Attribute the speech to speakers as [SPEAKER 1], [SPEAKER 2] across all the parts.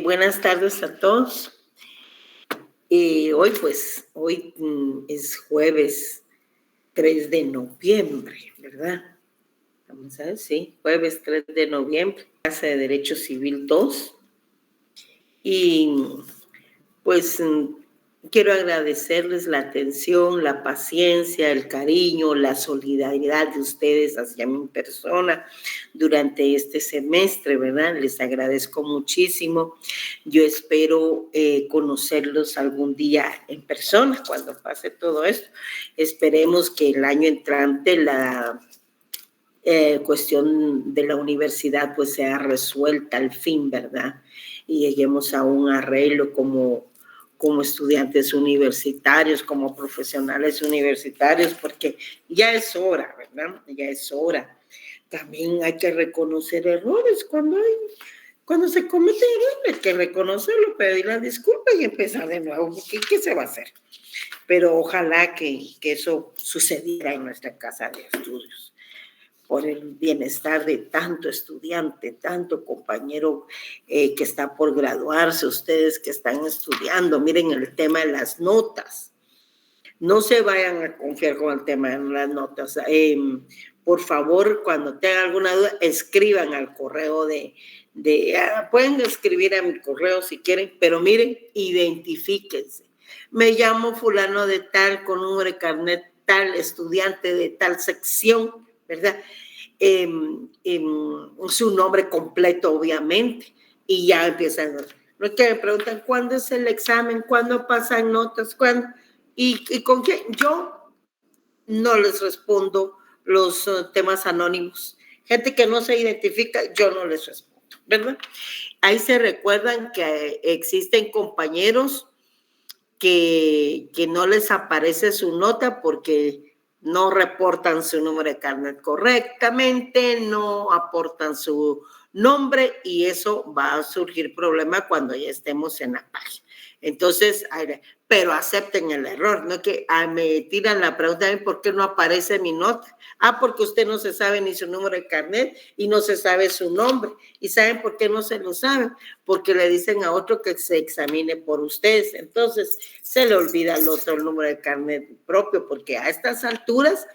[SPEAKER 1] Buenas tardes a todos. Hoy es jueves 3 de noviembre, ¿verdad? Vamos a ver, sí, jueves 3 de noviembre, Casa de Derecho Civil 2. Y pues quiero agradecerles la atención, la paciencia, el cariño, la solidaridad de ustedes hacia mi persona durante este semestre, ¿verdad? Les agradezco muchísimo. Yo espero conocerlos algún día en persona cuando pase todo esto. Esperemos que el año entrante la cuestión de la universidad pues sea resuelta al fin, ¿verdad? Y lleguemos a un arreglo como estudiantes universitarios, como profesionales universitarios, porque ya es hora, ¿verdad? Ya es hora. También hay que reconocer errores cuando se cometen errores, hay que reconocerlo, pedir la disculpa y empezar de nuevo. ¿Qué se va a hacer? Pero ojalá que eso sucediera en nuestra casa de estudios, por el bienestar de tanto estudiante, tanto compañero que está por graduarse, ustedes que están estudiando. Miren el tema de las notas. No se vayan a confiar con el tema de las notas. Por favor, cuando tengan alguna duda, escriban al correo pueden escribir a mi correo si quieren, pero miren, identifíquense. Me llamo fulano de tal, con número de carnet tal, estudiante de tal sección, ¿verdad? Su nombre completo, obviamente, y ya empiezan. No es que me preguntan cuándo es el examen, cuándo pasan notas, cuándo, y con qué. Yo no les respondo los temas anónimos. Gente que no se identifica, yo no les respondo, ¿verdad? Ahí se recuerdan que existen compañeros que no les aparece su nota porque no reportan su número de carnet correctamente, no aportan su nombre, y eso va a surgir problema cuando ya estemos en la página. Entonces, pero acepten el error, no que me tiran la pregunta, ¿por qué no aparece mi nota? Porque usted no se sabe ni su número de carnet y no se sabe su nombre. ¿Y saben por qué no se lo saben? Porque le dicen a otro que se examine por ustedes. Entonces, se le olvida al otro el número de carnet propio, porque a estas alturas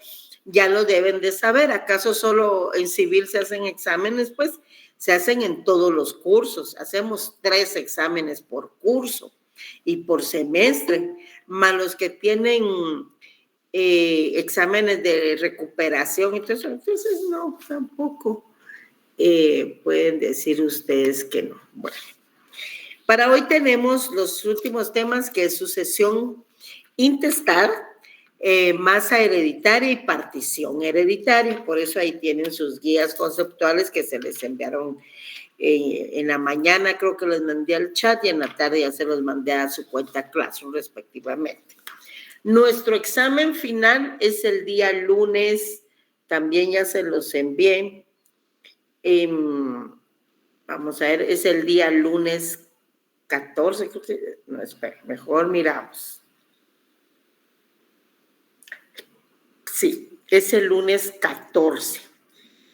[SPEAKER 1] ya lo deben de saber. ¿Acaso solo en civil se hacen exámenes? Pues se hacen en todos los cursos. Hacemos 3 exámenes por curso y por semestre, más los que tienen exámenes de recuperación. Entonces no, tampoco pueden decir ustedes que no. Bueno, para hoy tenemos los últimos temas, que es sucesión intestar, masa hereditaria y partición hereditaria. Por eso ahí tienen sus guías conceptuales que se les enviaron en la mañana, creo que les mandé al chat, y en la tarde ya se los mandé a su cuenta Classroom respectivamente. Nuestro examen final es el día lunes, también ya se los envié. Vamos a ver, es el día lunes 14, no, espera, mejor miramos. Sí, es el lunes 14.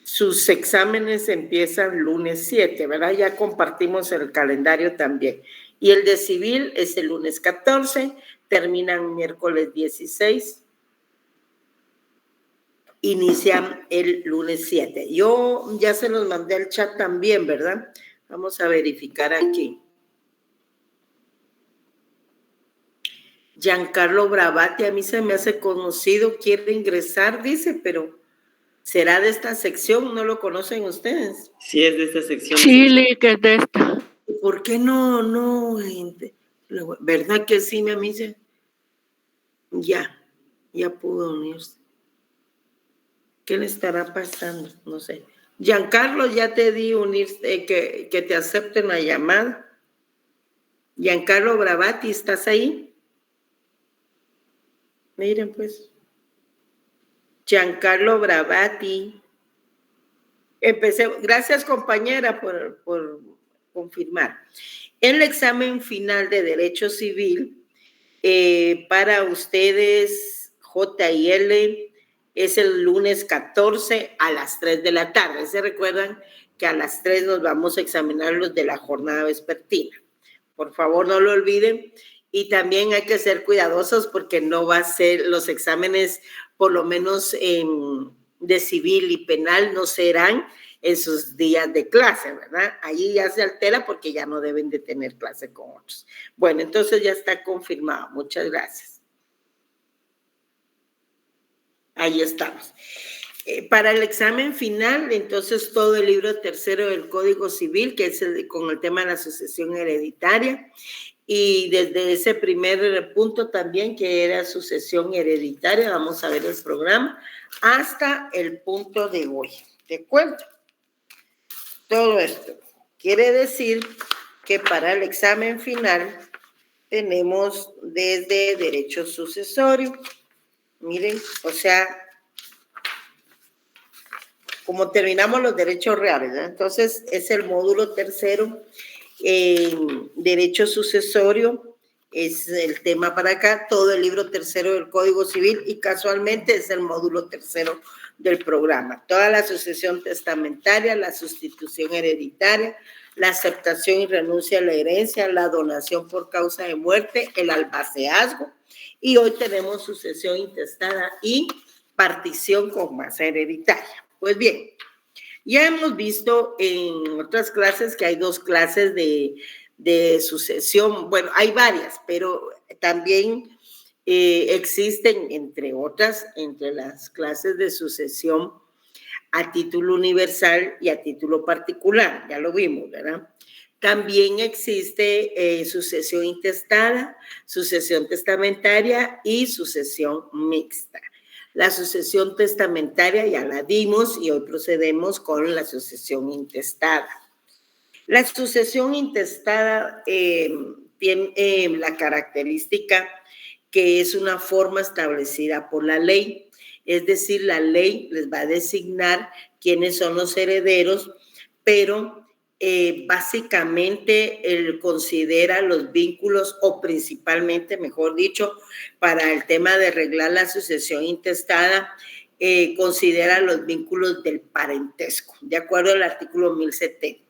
[SPEAKER 1] Sus exámenes empiezan lunes 7, ¿verdad? Ya compartimos el calendario también. Y el de civil es el lunes 14, terminan miércoles 16, inician el lunes 7. Yo ya se los mandé al chat también, ¿verdad? Vamos a verificar aquí. Giancarlo Bravati, a mí se me hace conocido, quiere ingresar, dice, pero ¿será de esta sección? ¿No lo conocen ustedes?
[SPEAKER 2] Sí, es de esta sección.
[SPEAKER 3] Sí, que es de esta.
[SPEAKER 1] ¿Por qué no? ¿Verdad que sí, mi amiga? Ya pudo unirse. ¿Qué le estará pasando? No sé. Giancarlo, ya te di unirse, que te acepten la llamada. Giancarlo Bravati, ¿estás ahí? Miren, pues. Giancarlo Bravati. Empecé. Gracias, compañera, por confirmar. El examen final de Derecho Civil para ustedes, J y L, es el lunes 14 a las 3 de la tarde. ¿Se recuerdan que a las 3 nos vamos a examinar los de la jornada vespertina. Por favor, no lo olviden. Y también hay que ser cuidadosos porque no va a ser los exámenes, por lo menos de civil y penal, no serán en sus días de clase, ¿verdad? Ahí ya se altera porque ya no deben de tener clase con otros. Bueno, entonces ya está confirmado. Muchas gracias. Ahí estamos. Para el examen final, entonces todo el libro tercero del Código Civil, que es con el tema de la sucesión hereditaria, y desde ese primer punto también, que era sucesión hereditaria, vamos a ver el programa, hasta el punto de hoy. ¿De acuerdo? Todo esto quiere decir que para el examen final tenemos desde derecho sucesorio. Miren, o sea, como terminamos los derechos reales, ¿no? Entonces es el módulo tercero, derecho sucesorio, es el tema para acá, todo el libro tercero del Código Civil y casualmente es el módulo tercero del programa. Toda la sucesión testamentaria, la sustitución hereditaria, la aceptación y renuncia a la herencia, la donación por causa de muerte, el albaceazgo, y hoy tenemos sucesión intestada y partición con masa hereditaria. Pues bien, ya hemos visto en otras clases que hay dos clases de sucesión. Bueno, hay varias, pero también existen, entre otras, entre las clases de sucesión a título universal y a título particular. Ya lo vimos, ¿verdad? También existe sucesión intestada, sucesión testamentaria y sucesión mixta. La sucesión testamentaria ya la dimos y hoy procedemos con la sucesión intestada. La sucesión intestada tiene la característica que es una forma establecida por la ley, es decir, la ley les va a designar quiénes son los herederos, pero básicamente él considera los vínculos, o principalmente, mejor dicho, para el tema de arreglar la sucesión intestada, considera los vínculos del parentesco, de acuerdo al artículo 1070.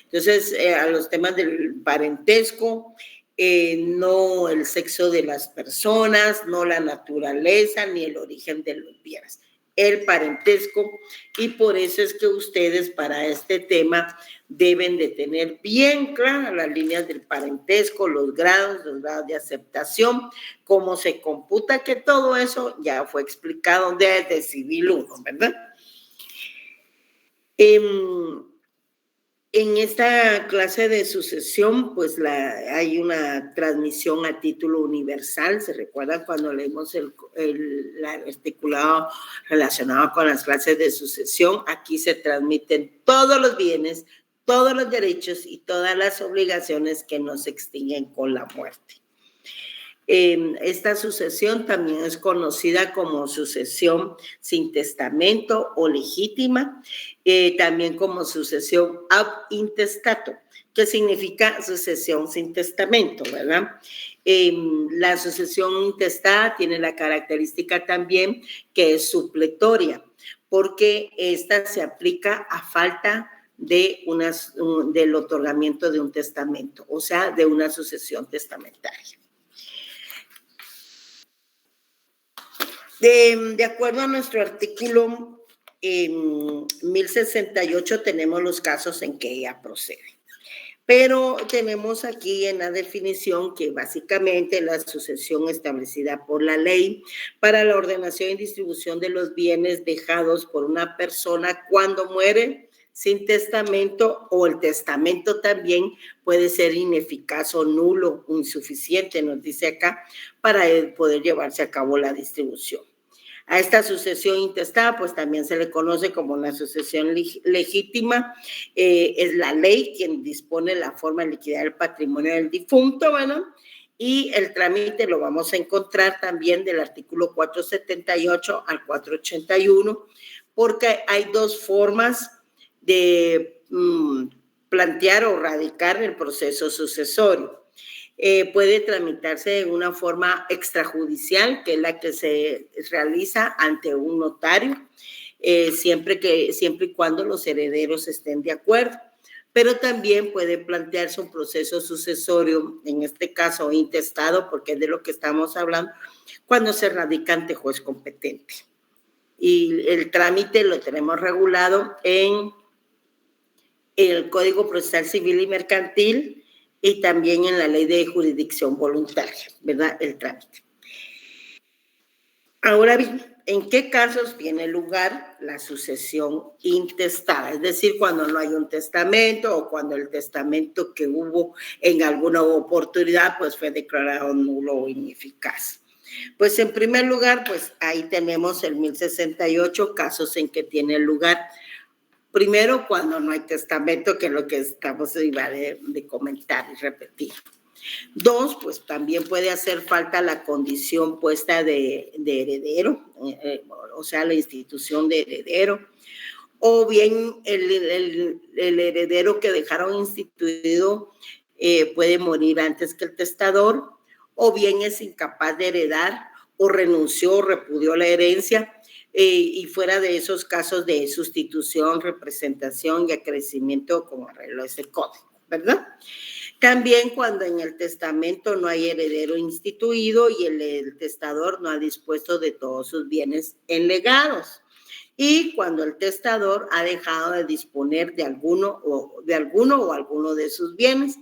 [SPEAKER 1] Entonces, a los temas del parentesco, no el sexo de las personas, no la naturaleza, ni el origen de los bienes, el parentesco, y por eso es que ustedes para este tema deben de tener bien claras las líneas del parentesco, los grados de aceptación, cómo se computa, que todo eso ya fue explicado desde Civil 1, ¿verdad? En esta clase de sucesión, pues hay una transmisión a título universal. ¿Se recuerdan cuando leímos el articulado relacionado con las clases de sucesión? Aquí se transmiten todos los bienes, todos los derechos y todas las obligaciones que no se extinguen con la muerte. Esta sucesión también es conocida como sucesión sin testamento o legítima, también como sucesión ab intestato, que significa sucesión sin testamento, ¿verdad? La sucesión intestada tiene la característica también que es supletoria, porque esta se aplica a falta del otorgamiento de un testamento, o sea, de una sucesión testamentaria. De acuerdo a nuestro artículo 1068 tenemos los casos en que ella procede. Pero tenemos aquí en la definición que básicamente la sucesión establecida por la ley para la ordenación y distribución de los bienes dejados por una persona cuando muere sin testamento, o el testamento también puede ser ineficaz o nulo, insuficiente, nos dice acá, para poder llevarse a cabo la distribución. A esta sucesión intestada, pues también se le conoce como la sucesión legítima. Es la ley quien dispone la forma de liquidar el patrimonio del difunto, ¿bueno? Y el trámite lo vamos a encontrar también del artículo 478 al 481, porque hay dos formas de plantear o radicar el proceso sucesorio. Puede tramitarse de una forma extrajudicial, que es la que se realiza ante un notario. siempre y cuando los herederos estén de acuerdo. Pero también puede plantearse un proceso sucesorio, en este caso intestado, porque es de lo que estamos hablando, cuando se radica ante juez competente. Y el trámite lo tenemos regulado en el Código Procesal Civil y Mercantil y también en la Ley de Jurisdicción Voluntaria, ¿verdad? El trámite. Ahora bien, ¿en qué casos tiene lugar la sucesión intestada? Es decir, cuando no hay un testamento o cuando el testamento que hubo en alguna oportunidad pues fue declarado nulo o ineficaz. Pues en primer lugar, pues ahí tenemos el 1068 casos en que tiene lugar. Primero, cuando no hay testamento, que es lo que estamos iba de comentar y repetir. Dos, pues también puede hacer falta la condición puesta de heredero, o sea, la institución de heredero, o bien el heredero que dejaron instituido puede morir antes que el testador, o bien es incapaz de heredar, o renunció o repudió la herencia, y fuera de esos casos de sustitución, representación y acrecimiento como arreglo ese código, ¿verdad? También cuando en el testamento no hay heredero instituido y el testador no ha dispuesto de todos sus bienes en legados. Y cuando el testador ha dejado de disponer de alguno o alguno de sus bienes,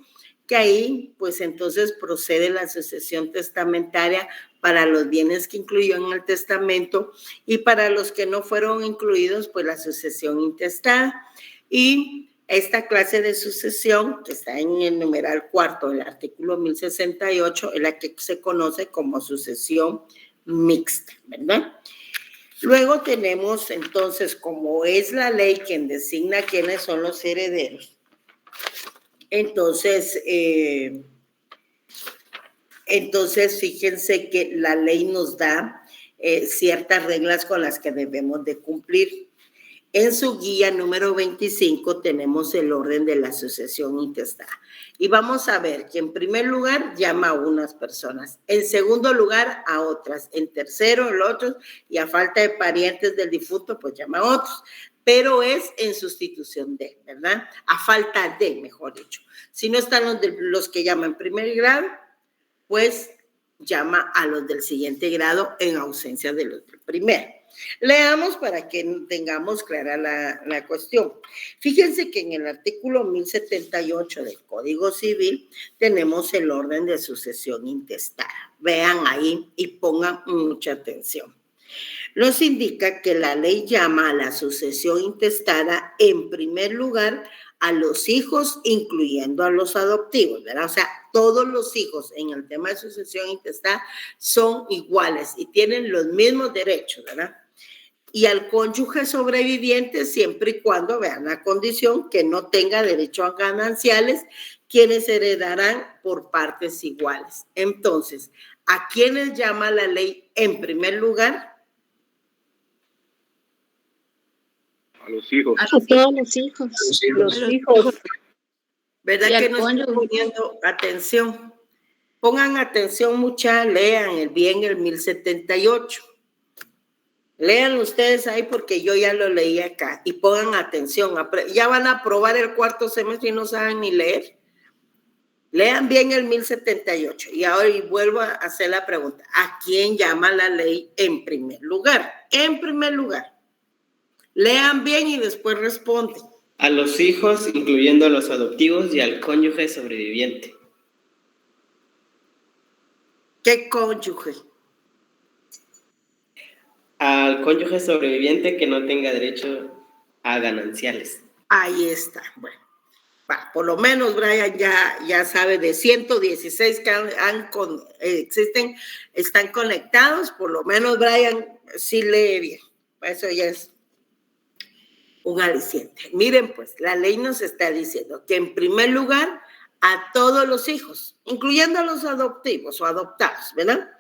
[SPEAKER 1] que ahí pues entonces procede la sucesión testamentaria para los bienes que incluyó en el testamento y para los que no fueron incluidos pues la sucesión intestada. Y esta clase de sucesión, que está en el numeral cuarto del artículo 1068, es la que se conoce como sucesión mixta, ¿verdad? Luego tenemos entonces, como es la ley quien designa quiénes son los herederos, entonces fíjense que la ley nos da ciertas reglas con las que debemos de cumplir. En su guía número 25 tenemos el orden de la sucesión intestada. Y vamos a ver que en primer lugar llama a unas personas, en segundo lugar a otras, en tercero el otro, y a falta de parientes del difunto pues llama a otros. Pero es en sustitución de, ¿verdad? A falta de, mejor dicho. Si no están los que llaman en primer grado, pues llama a los del siguiente grado en ausencia de los del primero. Leamos para que tengamos clara la cuestión. Fíjense que en el artículo 1078 del Código Civil tenemos el orden de sucesión intestada. Vean ahí y pongan mucha atención. Nos indica que la ley llama a la sucesión intestada en primer lugar a los hijos, incluyendo a los adoptivos, ¿verdad? O sea, todos los hijos en el tema de sucesión intestada son iguales y tienen los mismos derechos, ¿verdad? Y al cónyuge sobreviviente siempre y cuando vean la condición que no tenga derecho a gananciales, quienes heredarán por partes iguales. Entonces, ¿a quiénes llama la ley en primer lugar?
[SPEAKER 2] A los hijos.
[SPEAKER 3] A todos los hijos.
[SPEAKER 1] Los hijos. ¿Verdad que no estoy poniendo atención? Pongan atención mucha, lean bien el 1078. Lean ustedes ahí porque yo ya lo leí acá y pongan atención. Ya van a aprobar el cuarto semestre y no saben ni leer. Lean bien el 1078 y ahora vuelvo a hacer la pregunta. ¿A quién llama la ley en primer lugar? En primer lugar. Lean bien y después responden.
[SPEAKER 4] A los hijos, incluyendo a los adoptivos, y al cónyuge sobreviviente.
[SPEAKER 1] ¿Qué cónyuge?
[SPEAKER 4] Al cónyuge sobreviviente que no tenga derecho a gananciales.
[SPEAKER 1] Ahí está. Bueno, por lo menos Brian ya sabe de 116 que existen, están conectados. Por lo menos Brian sí lee bien. Eso ya es un aliciente. Miren, pues, la ley nos está diciendo que en primer lugar a todos los hijos, incluyendo a los adoptivos o adoptados, ¿verdad?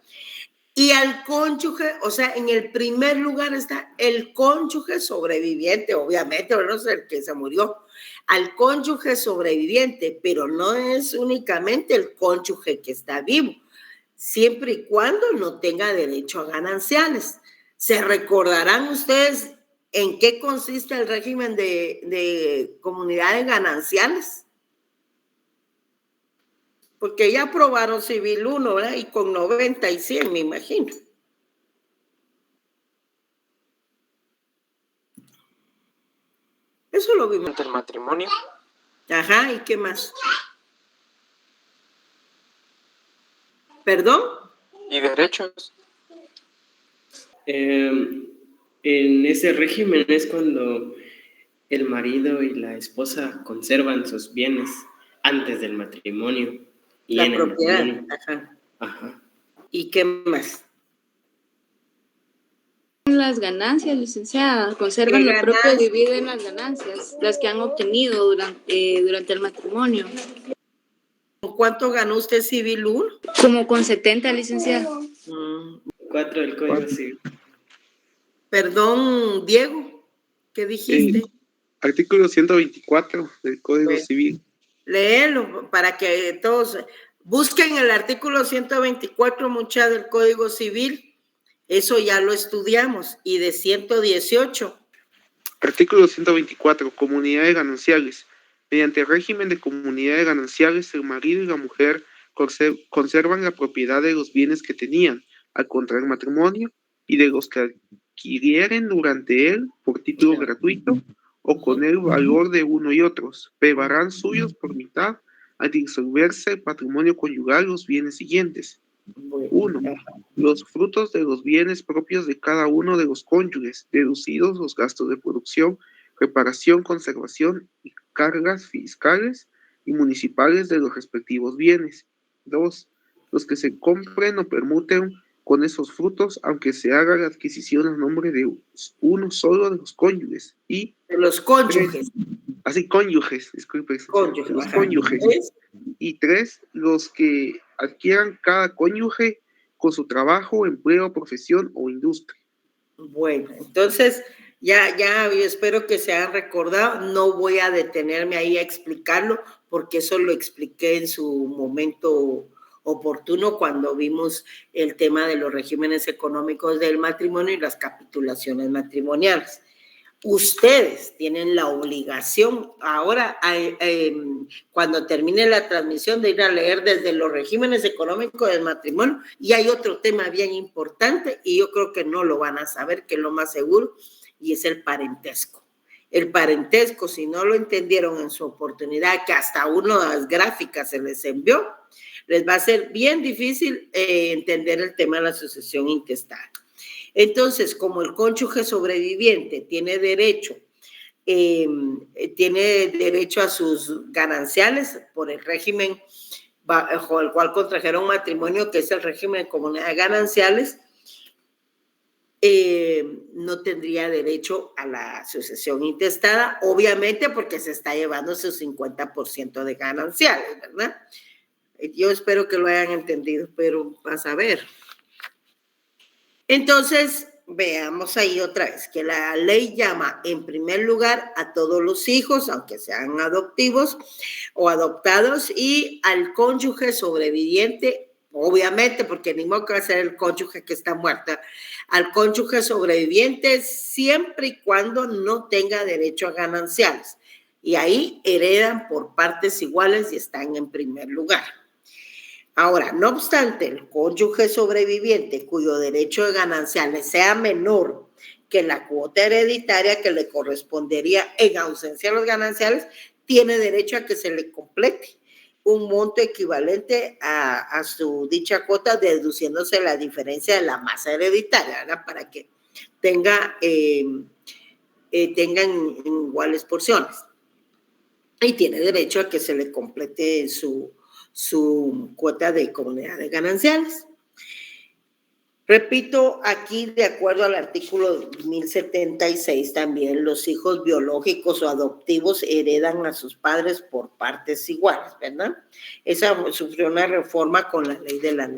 [SPEAKER 1] Y al cónyuge, o sea, en el primer lugar está el cónyuge sobreviviente, obviamente, no es el que se murió, al cónyuge sobreviviente, pero no es únicamente el cónyuge que está vivo, siempre y cuando no tenga derecho a gananciales. Se recordarán ustedes en qué consiste el régimen de comunidades gananciales. Porque ya aprobaron Civil 1, ¿verdad? Y con 90 y 100, me imagino. Eso lo vimos.
[SPEAKER 3] Durante el matrimonio.
[SPEAKER 1] Ajá, ¿y qué más? ¿Perdón?
[SPEAKER 3] ¿Y derechos?
[SPEAKER 4] En ese régimen es cuando el marido y la esposa conservan sus bienes antes del matrimonio. Y
[SPEAKER 1] La
[SPEAKER 4] en el
[SPEAKER 1] propiedad.
[SPEAKER 4] matrimonio.
[SPEAKER 1] Ajá.
[SPEAKER 4] Ajá.
[SPEAKER 1] ¿Y qué más?
[SPEAKER 5] Las ganancias, licenciada, conservan lo propio, dividen las ganancias, las que han obtenido durante el matrimonio.
[SPEAKER 1] ¿Con cuánto ganó usted Civil 1?
[SPEAKER 5] Como con 70, licenciada.
[SPEAKER 4] 4 del Código Civil.
[SPEAKER 1] Perdón, Diego, ¿qué dijiste?
[SPEAKER 2] Artículo 124 del Código Civil.
[SPEAKER 1] Léelo para que todos busquen el artículo 124, mucha, del Código Civil. Eso ya lo estudiamos. Y de 118.
[SPEAKER 2] Artículo 124. Comunidades gananciales. Mediante el régimen de comunidades gananciales, el marido y la mujer conservan la propiedad de los bienes que tenían al contraer matrimonio y de los que adquirieren durante él por título gratuito o con el valor de uno y otros, pero harán suyos por mitad al disolverse el patrimonio conyugal los bienes siguientes. 1. Los frutos de los bienes propios de cada uno de los cónyuges, deducidos los gastos de producción, reparación, conservación y cargas fiscales y municipales de los respectivos bienes. 2. Los que se compren o permuten con esos frutos, aunque se haga la adquisición a nombre de uno solo de los cónyuges. Y
[SPEAKER 1] de los cónyuges.
[SPEAKER 2] Cónyuges, disculpe.
[SPEAKER 1] Cónyuges.
[SPEAKER 2] Los cónyuges. Y 3, los que adquieran cada cónyuge con su trabajo, empleo, profesión o industria.
[SPEAKER 1] Bueno, entonces ya yo espero que se hayan recordado. No voy a detenerme ahí a explicarlo porque eso lo expliqué en su momento oportuno cuando vimos el tema de los regímenes económicos del matrimonio y las capitulaciones matrimoniales. Ustedes tienen la obligación ahora, cuando termine la transmisión, de ir a leer desde los regímenes económicos del matrimonio. Y hay otro tema bien importante y yo creo que no lo van a saber, que es lo más seguro, y es el parentesco. El parentesco, si no lo entendieron en su oportunidad, que hasta una de las gráficas se les envió, les va a ser bien difícil entender el tema de la sucesión intestada. Entonces, como el cónyuge sobreviviente tiene derecho a sus gananciales por el régimen bajo el cual contrajeron matrimonio, que es el régimen de comunidades gananciales, no tendría derecho a la sucesión intestada, obviamente porque se está llevando su 50% de gananciales, ¿verdad? Yo espero que lo hayan entendido, pero vas a ver. Entonces, veamos ahí otra vez que la ley llama en primer lugar a todos los hijos, aunque sean adoptivos o adoptados, y al cónyuge sobreviviente, obviamente, porque ni modo que va a ser el cónyuge que está muerto, al cónyuge sobreviviente siempre y cuando no tenga derecho a gananciales. Y ahí heredan por partes iguales y están en primer lugar. Ahora, no obstante, el cónyuge sobreviviente cuyo derecho de gananciales sea menor que la cuota hereditaria que le correspondería en ausencia de los gananciales, tiene derecho a que se le complete un monto equivalente a su dicha cuota, deduciéndose la diferencia de la masa hereditaria, ¿verdad? Para que tengan iguales porciones. Y tiene derecho a que se le complete su cuota de comunidad de gananciales. Repito, aquí, de acuerdo al artículo 1076, también los hijos biológicos o adoptivos heredan a sus padres por partes iguales, ¿verdad? Esa sufrió una reforma con la ley de la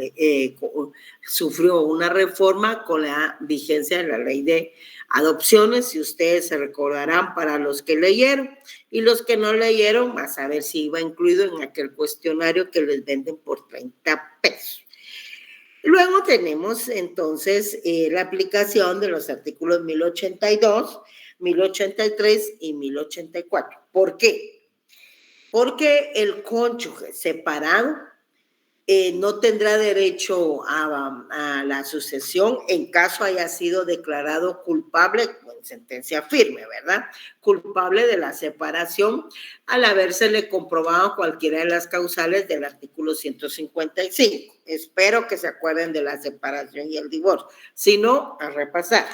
[SPEAKER 1] sufrió una reforma con la vigencia de la ley de adopciones, si ustedes se recordarán, para los que leyeron, y los que no leyeron, a saber si iba incluido en aquel cuestionario que les venden por 30 pesos. Luego tenemos entonces la aplicación de los artículos 1082 1083 y 1084. ¿Por qué? Porque el cónyuge separado no tendrá derecho a la sucesión en caso haya sido declarado culpable, con sentencia firme, ¿verdad? Culpable de la separación al habérsele comprobado cualquiera de las causales del artículo 155. Espero que se acuerden de la separación y el divorcio. Si no, a repasar.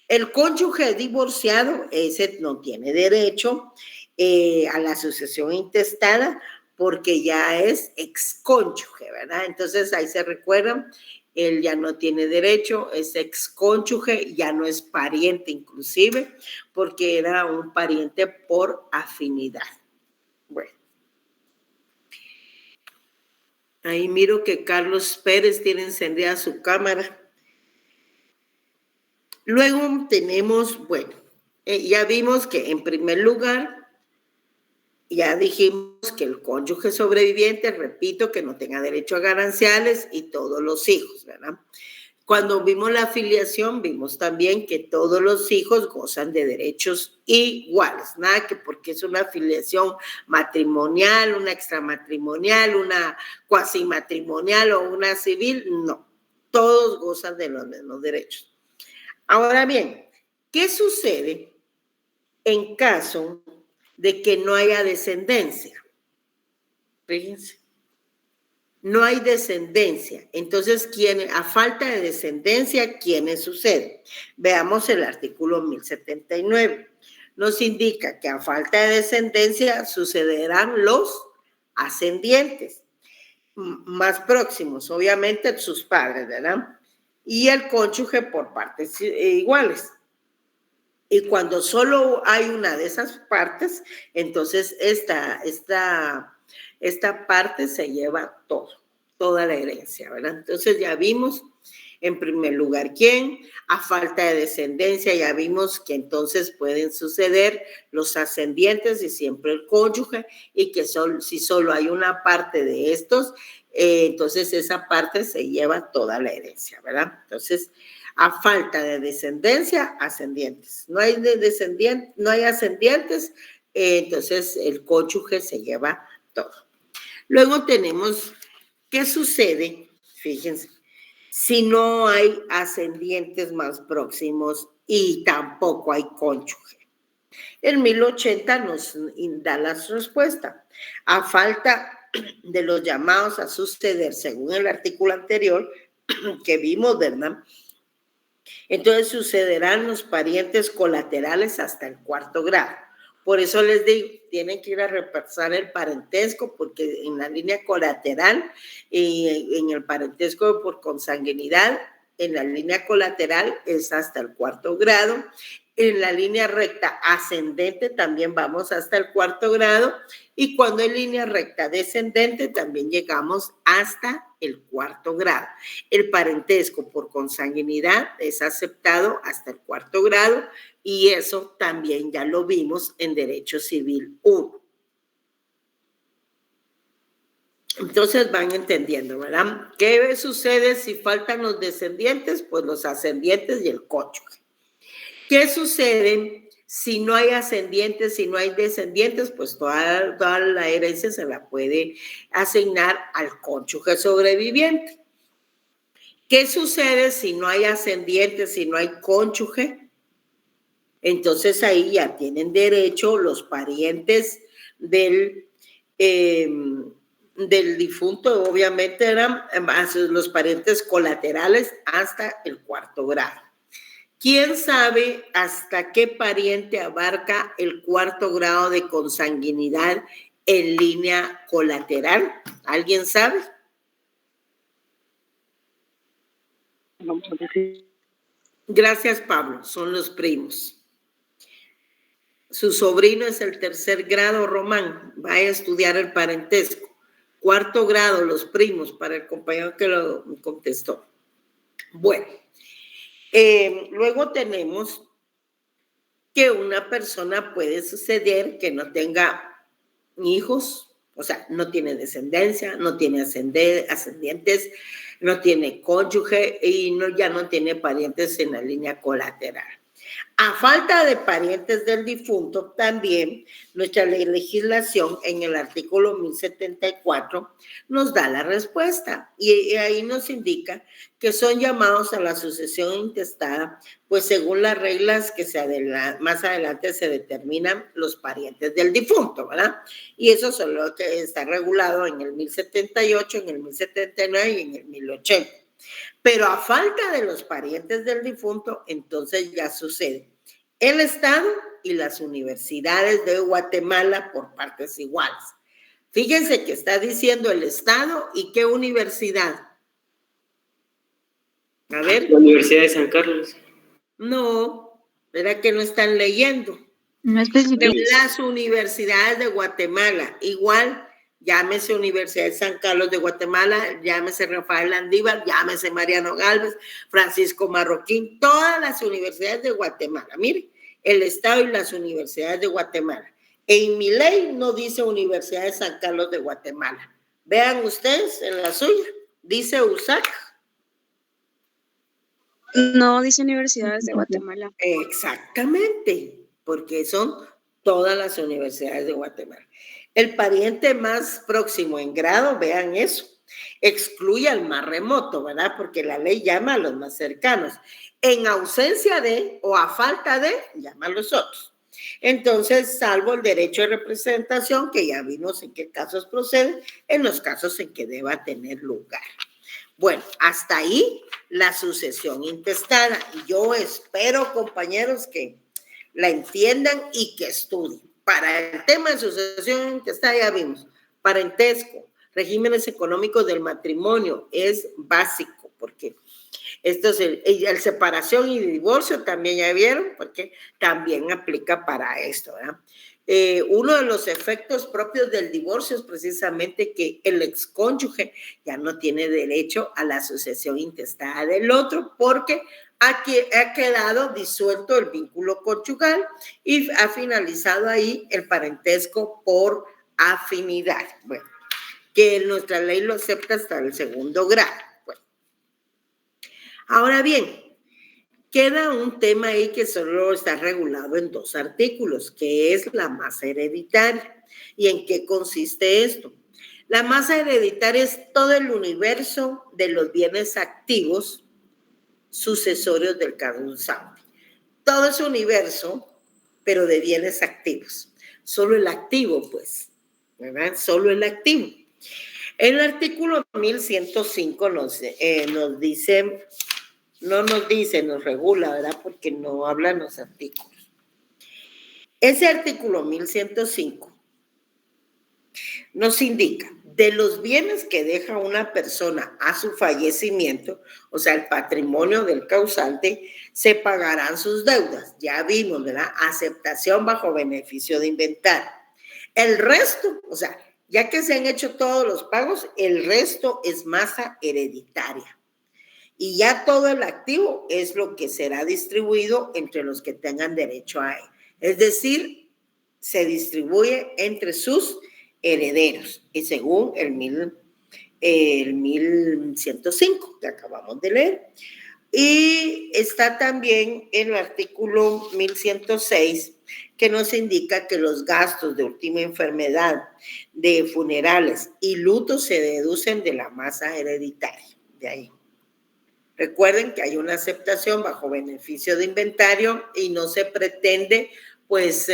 [SPEAKER 1] El cónyuge divorciado, ese no tiene derecho a la sucesión intestada, porque ya es excónyuge, ¿verdad? Entonces ahí se recuerdan, él ya no tiene derecho, es excónyuge, ya no es pariente inclusive, porque era un pariente por afinidad. Bueno. Ahí miro que Carlos Pérez tiene encendida su cámara. Luego tenemos, bueno, ya vimos que en primer lugar, ya dijimos que el cónyuge sobreviviente, repito, que no tenga derecho a gananciales y todos los hijos, ¿verdad? Cuando vimos la filiación, vimos también que todos los hijos gozan de derechos iguales, nada que porque es una filiación matrimonial, una extramatrimonial, una cuasimatrimonial o una civil, no, todos gozan de los mismos derechos. Ahora bien, ¿qué sucede en caso de que no haya descendencia? Fíjense, no hay descendencia. Entonces, a falta de descendencia, ¿quiénes suceden? Veamos el artículo 1079. Nos indica que a falta de descendencia sucederán los ascendientes más próximos, obviamente sus padres, ¿verdad? Y el cónyuge por partes iguales. Y cuando solo hay una de esas partes, entonces esta parte se lleva toda la herencia, ¿verdad? Entonces ya vimos, en primer lugar, ¿quién? A falta de descendencia, ya vimos que entonces pueden suceder los ascendientes y siempre el cónyuge, y que si solo hay una parte de estos, entonces esa parte se lleva toda la herencia, ¿verdad? Entonces, a falta de descendencia, ascendientes. No hay ascendientes, entonces el cónyuge se lleva todo. Luego tenemos, ¿qué sucede? Fíjense, si no hay ascendientes más próximos y tampoco hay cónyuge. El 1080 nos da la respuesta. A falta de los llamados a suceder, según el artículo anterior que vimos, ¿verdad? Entonces sucederán los parientes colaterales hasta el 4º grado. Por eso les digo, tienen que ir a repasar el parentesco, porque en la línea colateral y en el parentesco por consanguinidad, en la línea colateral es hasta el 4º grado. En la línea recta ascendente también vamos hasta el 4º grado, y cuando en línea recta descendente también llegamos hasta el 4º grado. El parentesco por consanguinidad es aceptado hasta el 4º grado, y eso también ya lo vimos en Derecho Civil 1. Entonces van entendiendo, ¿verdad? ¿Qué sucede si faltan los descendientes? Pues los ascendientes y el cónyuge. ¿Qué sucede si no hay ascendientes, si no hay descendientes? Pues toda la herencia se la puede asignar al cónyuge sobreviviente. ¿Qué sucede si no hay ascendientes, si no hay cónyuge? Entonces ahí ya tienen derecho los parientes del difunto, obviamente eran los parientes colaterales hasta el 4º grado. ¿Quién sabe hasta qué pariente abarca el 4º grado de consanguinidad en línea colateral? ¿Alguien sabe? Gracias, Pablo. Son los primos. Su sobrino es el 3º grado, Román. Vaya a estudiar el parentesco. 4º grado, los primos, para el compañero que lo contestó. Bueno. Luego tenemos que una persona puede suceder que no tenga hijos, o sea, no tiene descendencia, no tiene ascendientes, no tiene cónyuge y ya no tiene parientes en la línea colateral. A falta de parientes del difunto, también nuestra legislación en el artículo 1074 nos da la respuesta y ahí nos indica que son llamados a la sucesión intestada, pues según las reglas que más adelante se determinan los parientes del difunto, ¿verdad? Y eso es lo que está regulado en el 1078, en el 1079 y en el 1080. Pero a falta de los parientes del difunto, entonces ya sucede el Estado y las universidades de Guatemala por partes iguales. Fíjense que está diciendo el Estado y qué universidad. A ver.
[SPEAKER 4] La Universidad de San Carlos.
[SPEAKER 1] No, ¿verdad que no están leyendo?
[SPEAKER 5] No especifica.
[SPEAKER 1] Las universidades de Guatemala, igual. Llámese Universidad de San Carlos de Guatemala, llámese Rafael Landívar, llámese Mariano Gálvez, Francisco Marroquín, todas las universidades de Guatemala. Mire, el Estado y las universidades de Guatemala. En mi ley no dice Universidad de San Carlos de Guatemala. Vean ustedes en la suya, dice USAC.
[SPEAKER 3] No, dice Universidades de Guatemala.
[SPEAKER 1] Exactamente, porque son todas las universidades de Guatemala. El pariente más próximo en grado, vean eso, excluye al más remoto, ¿verdad? Porque la ley llama a los más cercanos. En ausencia de o a falta de, llama a los otros. Entonces, salvo el derecho de representación, que ya vimos en qué casos procede, en los casos en que deba tener lugar. Bueno, hasta ahí la sucesión intestada. Y yo espero, compañeros, que la entiendan y que estudien. Para el tema de sucesión intestada ya vimos, parentesco, regímenes económicos del matrimonio es básico, porque esto es el separación y divorcio también ya vieron, porque también aplica para esto, ¿verdad? Uno de los efectos propios del divorcio es precisamente que el excónyuge ya no tiene derecho a la sucesión intestada del otro porque ha quedado disuelto el vínculo conyugal y ha finalizado ahí el parentesco por afinidad. Bueno, que nuestra ley lo acepta hasta el segundo grado. Bueno. Ahora bien, queda un tema ahí que solo está regulado en 2 artículos, que es la masa hereditaria. ¿Y en qué consiste esto? La masa hereditaria es todo el universo de los bienes activos sucesorios del causante. Todo ese universo, pero de bienes activos. Solo el activo, pues, ¿verdad? Solo el activo. El artículo 1105 nos dice... No nos dice, nos regula, ¿verdad? Porque no hablan los artículos. Ese artículo 1105 nos indica de los bienes que deja una persona a su fallecimiento, o sea, el patrimonio del causante, se pagarán sus deudas. Ya vimos, ¿verdad? Aceptación bajo beneficio de inventario. El resto, o sea, ya que se han hecho todos los pagos, el resto es masa hereditaria. Y ya todo el activo es lo que será distribuido entre los que tengan derecho a él. Es decir, se distribuye entre sus herederos. Y según el 1105 que acabamos de leer. Y está también el artículo 1106 que nos indica que los gastos de última enfermedad, de funerales y lutos se deducen de la masa hereditaria. De ahí. Recuerden que hay una aceptación bajo beneficio de inventario y no se pretende, pues,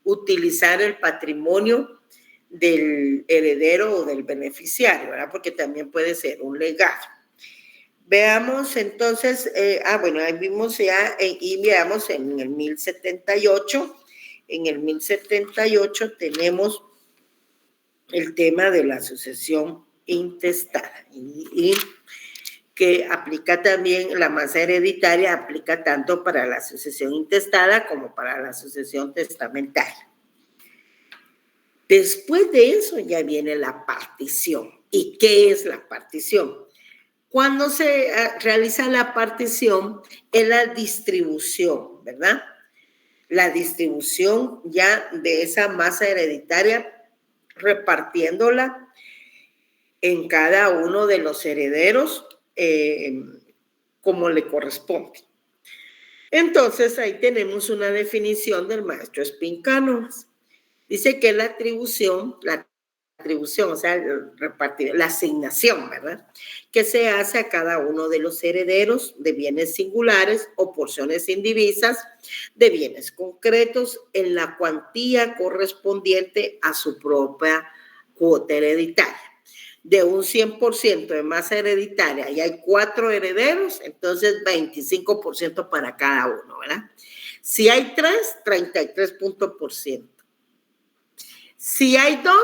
[SPEAKER 1] utilizar el patrimonio del heredero o del beneficiario, ¿verdad? Porque también puede ser un legado. Veamos entonces, bueno, ahí vimos ya, y veamos en el 1078. En el 1078 tenemos el tema de la sucesión intestada y que aplica también, la masa hereditaria aplica tanto para la sucesión intestada como para la sucesión testamentaria. Después de eso ya viene la partición. ¿Y qué es la partición? Cuando se realiza la partición es la distribución, ¿verdad? La distribución ya de esa masa hereditaria, repartiéndola en cada uno de los herederos como le corresponde. Entonces, ahí tenemos una definición del maestro Espín-Cánovas. Dice que la atribución, o sea, la asignación, ¿verdad? Que se hace a cada uno de los herederos de bienes singulares o porciones indivisas de bienes concretos en la cuantía correspondiente a su propia cuota hereditaria. De un 100% de masa hereditaria y hay 4 herederos, entonces 25% para cada uno, ¿verdad? Si hay 3, 33%. Si hay 2,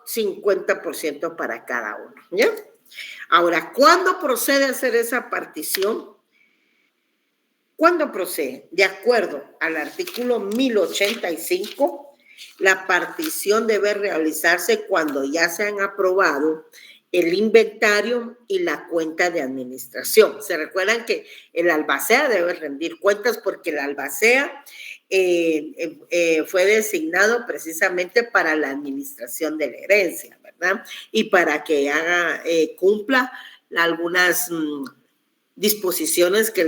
[SPEAKER 1] 50% para cada uno, ¿ya? Ahora, ¿cuándo procede a hacer esa partición? ¿Cuándo procede? De acuerdo al artículo 1085, la partición debe realizarse cuando ya se han aprobado el inventario y la cuenta de administración. Se recuerdan que el albacea debe rendir cuentas porque el albacea fue designado precisamente para la administración de la herencia, ¿verdad? Y para que cumpla algunas disposiciones que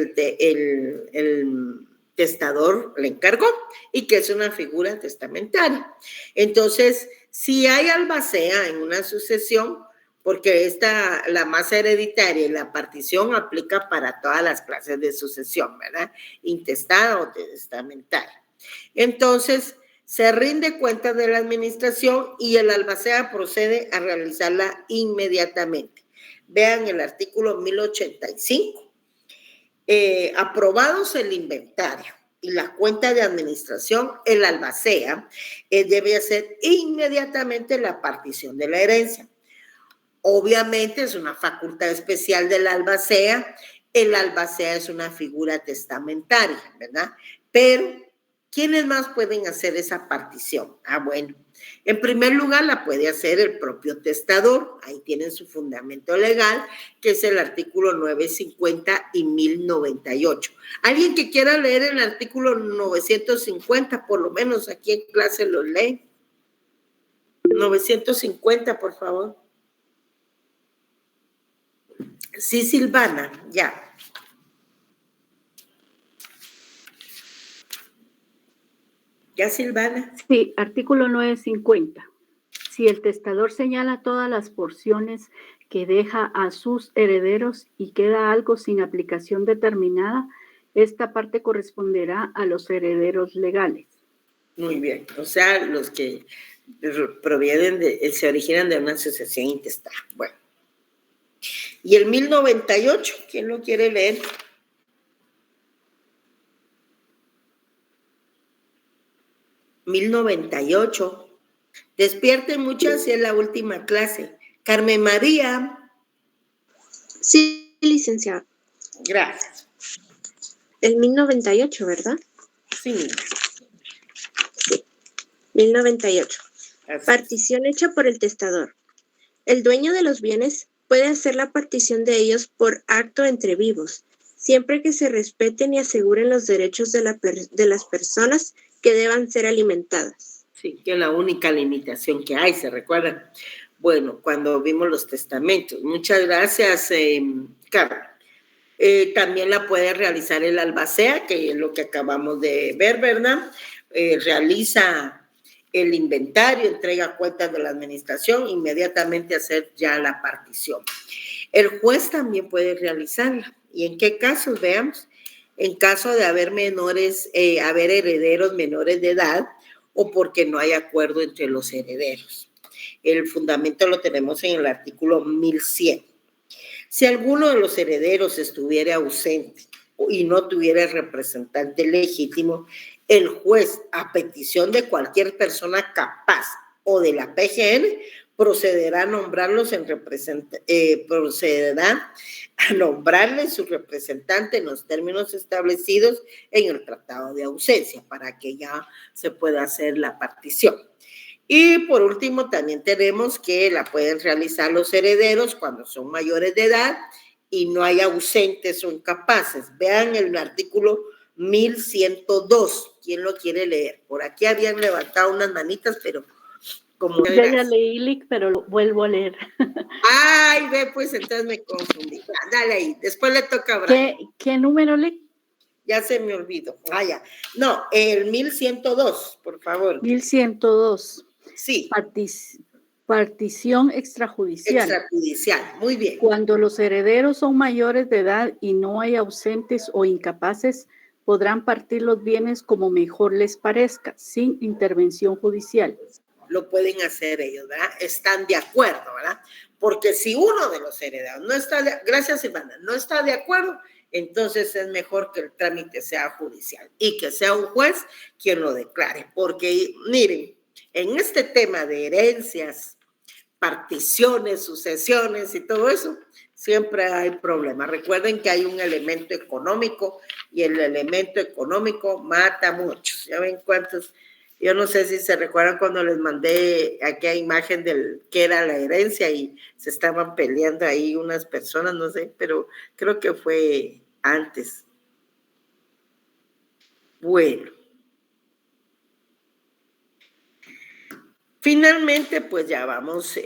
[SPEAKER 1] el testador le encargó y que es una figura testamentaria. Entonces, si hay albacea en una sucesión, porque la masa hereditaria y la partición aplica para todas las clases de sucesión, ¿verdad? Intestada o testamentaria. Entonces, se rinde cuenta de la administración y el albacea procede a realizarla inmediatamente. Vean el artículo 1085. Aprobados el inventario y la cuenta de administración, el albacea debe hacer inmediatamente la partición de la herencia. Obviamente es una facultad especial del albacea. El albacea es una figura testamentaria, ¿verdad? Pero, ¿quiénes más pueden hacer esa partición? Bueno, en primer lugar la puede hacer el propio testador. Ahí tienen su fundamento legal, que es el artículo 950 y 1098. ¿Alguien que quiera leer el artículo 950, por lo menos aquí en clase lo lee? 950, por favor. Sí, Silvana, ya. ¿Ya, Silvana?
[SPEAKER 6] Sí, artículo 950. Si el testador señala todas las porciones que deja a sus herederos y queda algo sin aplicación determinada, esta parte corresponderá a los herederos legales.
[SPEAKER 1] Muy bien, o sea, los que se originan de una sucesión intestada. Bueno. Y el 1098, ¿quién lo quiere leer? $1098. Despierten muchas y es la última clase. Carmen María.
[SPEAKER 3] Sí, licenciada.
[SPEAKER 1] Gracias.
[SPEAKER 3] El 1098, ¿verdad?
[SPEAKER 1] Sí.
[SPEAKER 3] Sí. 1098.
[SPEAKER 1] Así.
[SPEAKER 3] Partición hecha por el testador. El dueño de los bienes puede hacer la partición de ellos por acto entre vivos, siempre que se respeten y aseguren los derechos de las personas que deban ser alimentadas.
[SPEAKER 1] Sí, que es la única limitación que hay, ¿se recuerdan? Bueno, cuando vimos los testamentos. Muchas gracias, Carmen. También la puede realizar el albacea, que es lo que acabamos de ver, ¿verdad? Realiza el inventario, entrega cuentas de la administración, inmediatamente hacer ya la partición. El juez también puede realizarla. ¿Y en qué casos? Veamos. En caso de haber haber herederos menores de edad o porque no hay acuerdo entre los herederos. El fundamento lo tenemos en el artículo 1100. Si alguno de los herederos estuviera ausente y no tuviera representante legítimo, el juez, a petición de cualquier persona capaz o de la PGN, procederá a nombrarles su representante en los términos establecidos en el tratado de ausencia para que ya se pueda hacer la partición. Y por último, también tenemos que la pueden realizar los herederos cuando son mayores de edad y no hay ausentes o incapaces. Vean el artículo 1102. ¿Quién lo quiere leer? Por aquí habían levantado unas manitas, pero como...
[SPEAKER 6] Yo ya leí, Lic, pero lo vuelvo a leer.
[SPEAKER 1] Ay, ve, pues entonces me confundí. Dale ahí, después le toca a Brian.
[SPEAKER 6] ¿Qué número, Lic?
[SPEAKER 1] Ya se me olvidó. Ya. No, el 1102, por favor.
[SPEAKER 6] 1102.
[SPEAKER 1] Sí.
[SPEAKER 6] Partición extrajudicial.
[SPEAKER 1] Extrajudicial, muy bien.
[SPEAKER 6] Cuando los herederos son mayores de edad y no hay ausentes o incapaces, podrán partir los bienes como mejor les parezca, sin intervención judicial.
[SPEAKER 1] Lo pueden hacer ellos, ¿verdad? Están de acuerdo, ¿verdad? Porque si uno de los herederos no está gracias, Ivana, no está de acuerdo, entonces es mejor que el trámite sea judicial y que sea un juez quien lo declare. Porque, miren, en este tema de herencias, particiones, sucesiones y todo eso, siempre hay problemas. Recuerden que hay un elemento económico y el elemento económico mata a muchos. Ya ven cuántos, yo no sé si se recuerdan cuando les mandé aquella imagen del que era la herencia y se estaban peleando ahí unas personas, no sé, pero creo que fue antes. Bueno. Finalmente, pues ya vamos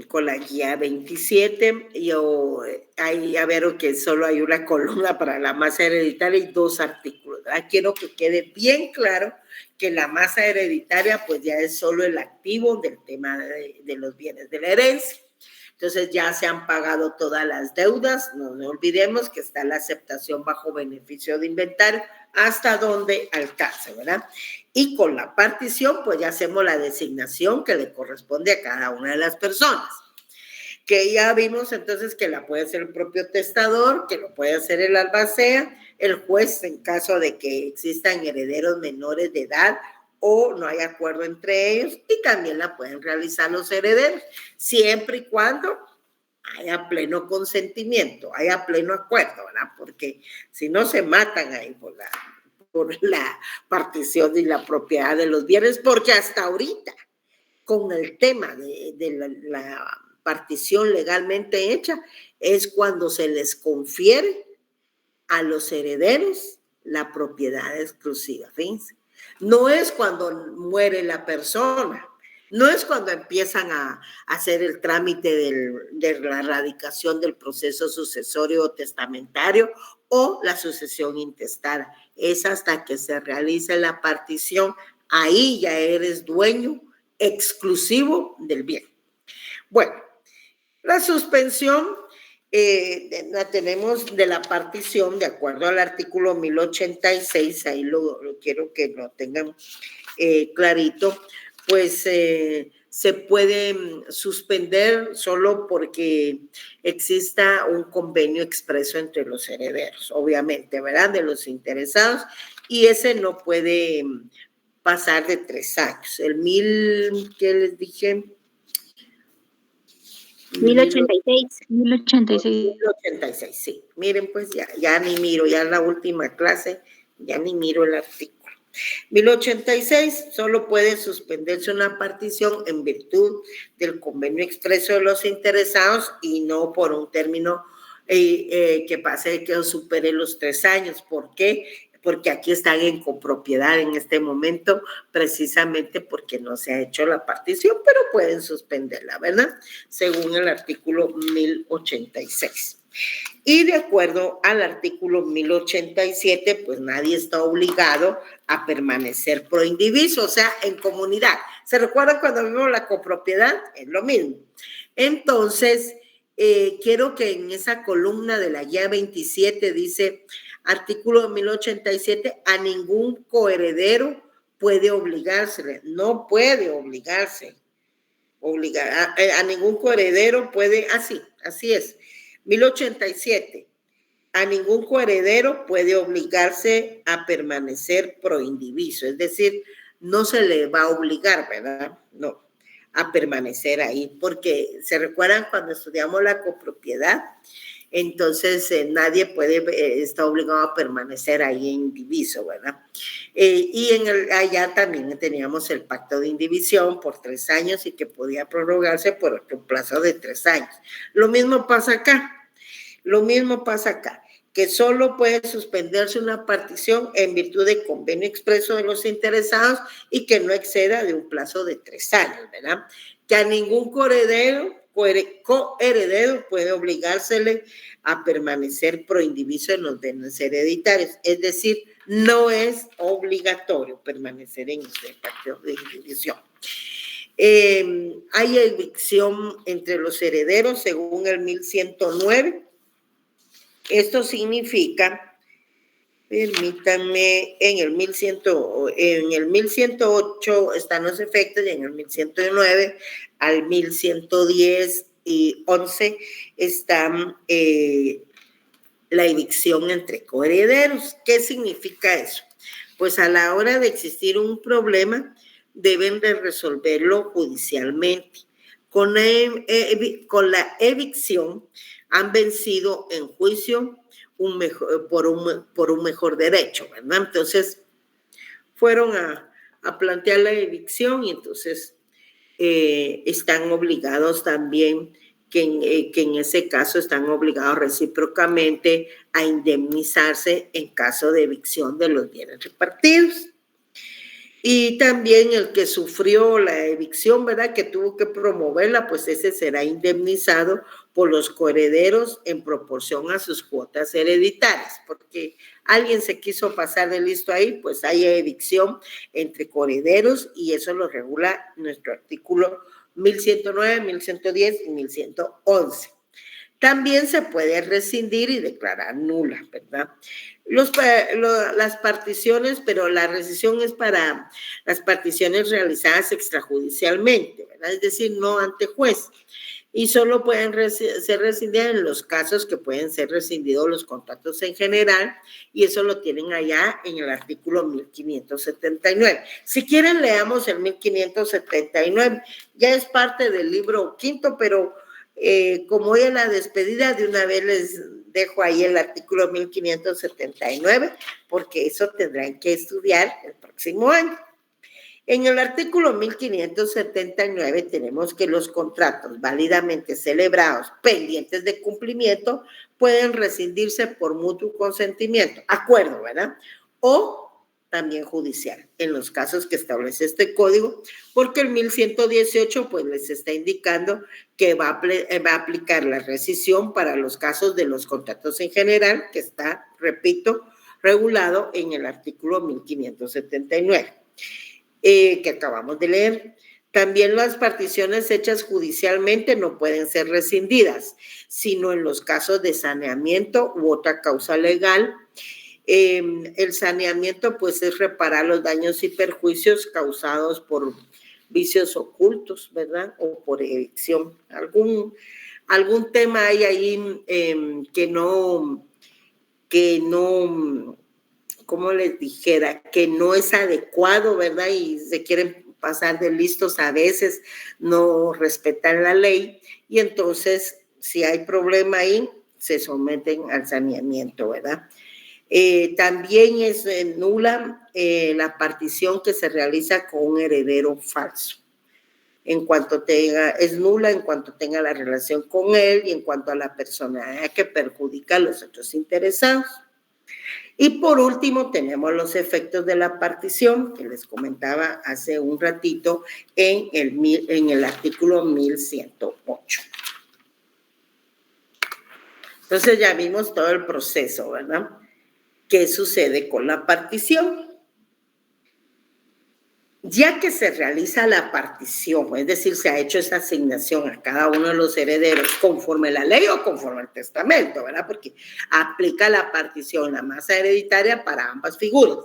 [SPEAKER 1] con la guía 27. Yo ahí ya veo que solo hay una columna para la masa hereditaria y 2 artículos, ¿verdad? Quiero que quede bien claro que la masa hereditaria pues ya es solo el activo del tema de los bienes de la herencia. Entonces ya se han pagado todas las deudas, no olvidemos que está la aceptación bajo beneficio de inventario, hasta donde alcance, ¿verdad? Y con la partición, pues ya hacemos la designación que le corresponde a cada una de las personas. Que ya vimos entonces que la puede hacer el propio testador, que lo puede hacer el albacea, el juez en caso de que existan herederos menores de edad o no hay acuerdo entre ellos, y también la pueden realizar los herederos, siempre y cuando haya pleno consentimiento, haya pleno acuerdo, ¿verdad? Porque si no se matan ahí por la partición y la propiedad de los bienes, porque hasta ahorita, con el tema de la partición legalmente hecha, es cuando se les confiere a los herederos la propiedad exclusiva, fíjense. No es cuando muere la persona, no es cuando empiezan a hacer el trámite de la erradicación del proceso sucesorio o testamentario o la sucesión intestada. Es hasta que se realice la partición, ahí ya eres dueño exclusivo del bien. Bueno, la suspensión la tenemos de la partición, de acuerdo al artículo 1086, ahí lo quiero que lo tengan clarito, pues se puede suspender solo porque exista un convenio expreso entre los herederos, obviamente, ¿verdad? De los interesados, y ese no puede pasar de 3 años. ¿Qué les dije?
[SPEAKER 3] 1086.
[SPEAKER 1] 1086, sí. Miren, pues ya ni miro, ya en la última clase, ya ni miro el artículo. 1086, solo puede suspenderse una partición en virtud del convenio expreso de los interesados y no por un término que pase, que supere los 3 años. ¿Por qué? Porque aquí están en copropiedad en este momento, precisamente porque no se ha hecho la partición, pero pueden suspenderla, ¿verdad? Según el artículo 1086. Y de acuerdo al artículo 1087, pues nadie está obligado a permanecer pro indiviso, o sea, en comunidad. ¿Se recuerdan cuando vimos la copropiedad? Es lo mismo. Entonces, quiero que en esa columna de la guía 27 dice, artículo 1087, a ningún coheredero puede obligársele, no puede obligarse, a ningún coheredero puede, así es, 1087, a ningún coheredero puede obligarse a permanecer pro indiviso, es decir, no se le va a obligar, ¿verdad? No, a permanecer ahí, porque se recuerdan cuando estudiamos la copropiedad, entonces nadie está obligado a permanecer ahí en indiviso, ¿verdad? Y allá también teníamos el pacto de indivisión por 3 años y que podía prorrogarse por otro plazo de 3 años. Lo mismo pasa acá, que solo puede suspenderse una partición en virtud de convenio expreso de los interesados y que no exceda de un plazo de 3 años, ¿verdad? Que a ningún coheredero coheredero puede obligársele a permanecer proindiviso en los bienes hereditarios. Es decir, no es obligatorio permanecer en ese pacto de indivisión. Hay evicción entre los herederos según el 1109. Esto significa, permítanme, en el 1108 están los efectos y en el 1109 al 1110 y 11 están la evicción entre coherederos. ¿Qué significa eso? Pues a la hora de existir un problema, deben de resolverlo judicialmente. Con la evicción han vencido en juicio por un mejor derecho, ¿verdad? Entonces, fueron a plantear la evicción y entonces están obligados también, que en ese caso están obligados recíprocamente a indemnizarse en caso de evicción de los bienes repartidos. Y también el que sufrió la evicción, ¿verdad?, que tuvo que promoverla, pues ese será indemnizado por los coherederos en proporción a sus cuotas hereditarias, porque alguien se quiso pasar de listo ahí, pues hay evicción entre coherederos y eso lo regula nuestro artículo 1109, 1110 y 1111. También se puede rescindir y declarar nula, ¿verdad? Las particiones, pero la rescisión es para las particiones realizadas extrajudicialmente, ¿verdad? Es decir, no ante juez. Y solo pueden ser rescindidas en los casos que pueden ser rescindidos los contratos en general, y eso lo tienen allá en el artículo 1579. Si quieren, leamos el 1579. Ya es parte del libro quinto, pero como hoy en la despedida, de una vez les dejo ahí el artículo 1579, porque eso tendrán que estudiar el próximo año. En el artículo 1579 tenemos que los contratos válidamente celebrados, pendientes de cumplimiento, pueden rescindirse por mutuo consentimiento, acuerdo, ¿verdad? O también judicial, en los casos que establece este código, porque el 1118 pues les está indicando que va a aplicar la rescisión para los casos de los contratos en general, que está, repito, regulado en el artículo 1579, que acabamos de leer. También las particiones hechas judicialmente no pueden ser rescindidas, sino en los casos de saneamiento u otra causa legal. El saneamiento pues es reparar los daños y perjuicios causados por vicios ocultos, ¿verdad? O por evicción. Algún tema hay ahí que no, como les dijera, que no es adecuado, ¿verdad? Y se quieren pasar de listos a veces, no respetan la ley, y entonces si hay problema ahí, se someten al saneamiento, ¿verdad? También es nula la partición que se realiza con un heredero falso. Es nula en cuanto tenga la relación con él y en cuanto a la personalidad que perjudica a los otros interesados. Y por último tenemos los efectos de la partición que les comentaba hace un ratito en el artículo 1108. Entonces ya vimos todo el proceso, ¿verdad? ¿Qué sucede con la partición? Ya que se realiza la partición, es decir, se ha hecho esa asignación a cada uno de los herederos conforme la ley o conforme el testamento, ¿verdad? Porque aplica la partición, la masa hereditaria para ambas figuras.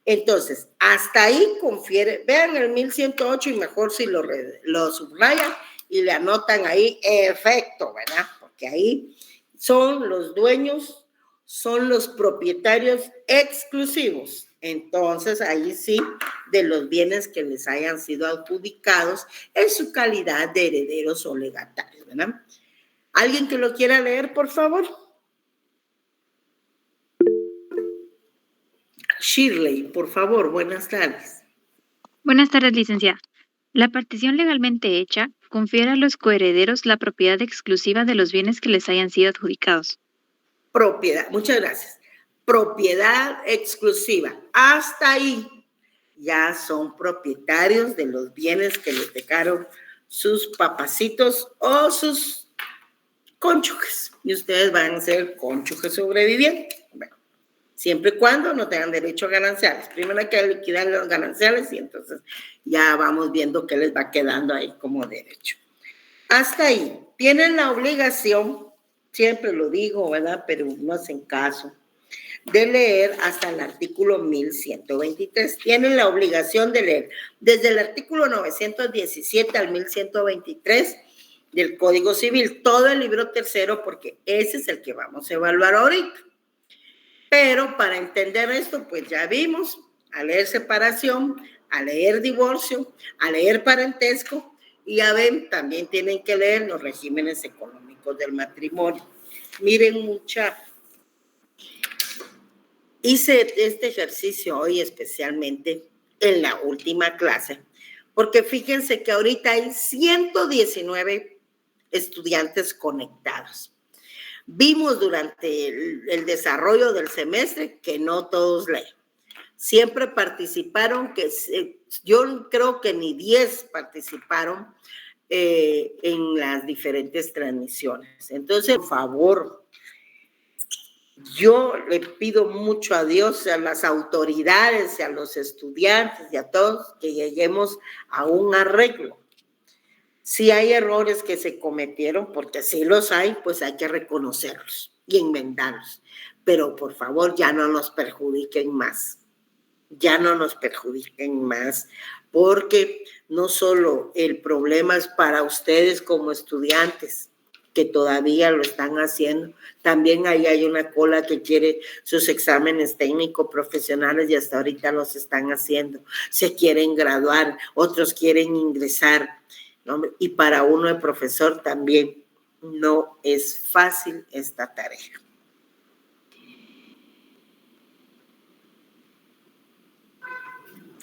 [SPEAKER 1] Entonces, hasta ahí confiere, vean el 1108 y mejor si lo subrayan y le anotan ahí efecto, ¿verdad? Porque ahí son los dueños, son los propietarios exclusivos. Entonces, ahí sí, de los bienes que les hayan sido adjudicados en su calidad de herederos o legatarios, ¿verdad? ¿Alguien que lo quiera leer, por favor? Shirley, por favor, buenas tardes.
[SPEAKER 7] Buenas tardes, licenciada. La partición legalmente hecha confiere a los coherederos la propiedad exclusiva de los bienes que les hayan sido adjudicados.
[SPEAKER 1] Propiedad, muchas gracias. Propiedad exclusiva. Hasta ahí ya son propietarios de los bienes que les dejaron sus papacitos o sus cónyuges. Y ustedes van a ser cónyuges sobrevivientes. Bueno, siempre y cuando no tengan derecho a gananciales. Primero hay que liquidar los gananciales y entonces ya vamos viendo qué les va quedando ahí como derecho. Hasta ahí. Tienen la obligación, siempre lo digo, ¿verdad? Pero no hacen caso, de leer hasta el artículo 1123. Tienen la obligación de leer desde el artículo 917 al 1123 del Código Civil, todo el libro tercero, porque ese es el que vamos a evaluar ahorita. Pero para entender esto, pues ya vimos a leer separación, a leer divorcio, a leer parentesco, y ya ven, también tienen que leer los regímenes económicos del matrimonio. Miren, hice este ejercicio hoy especialmente en la última clase, porque fíjense que ahorita hay 119 estudiantes conectados. Vimos durante el desarrollo del semestre que no todos leen. Siempre participaron, yo creo que ni 10 participaron en las diferentes transmisiones. Entonces, por favor, yo le pido mucho a Dios, a las autoridades, a los estudiantes y a todos que lleguemos a un arreglo. Si hay errores que se cometieron, porque si los hay, pues hay que reconocerlos y enmendarlos. Pero por favor, ya no nos perjudiquen más. Ya no nos perjudiquen más, porque no solo el problema es para ustedes como estudiantes, que todavía lo están haciendo, también ahí hay una cola que quiere sus exámenes técnicos profesionales y hasta ahorita los están haciendo. Se quieren graduar, otros quieren ingresar, ¿no? Y para uno de profesor también no es fácil esta tarea.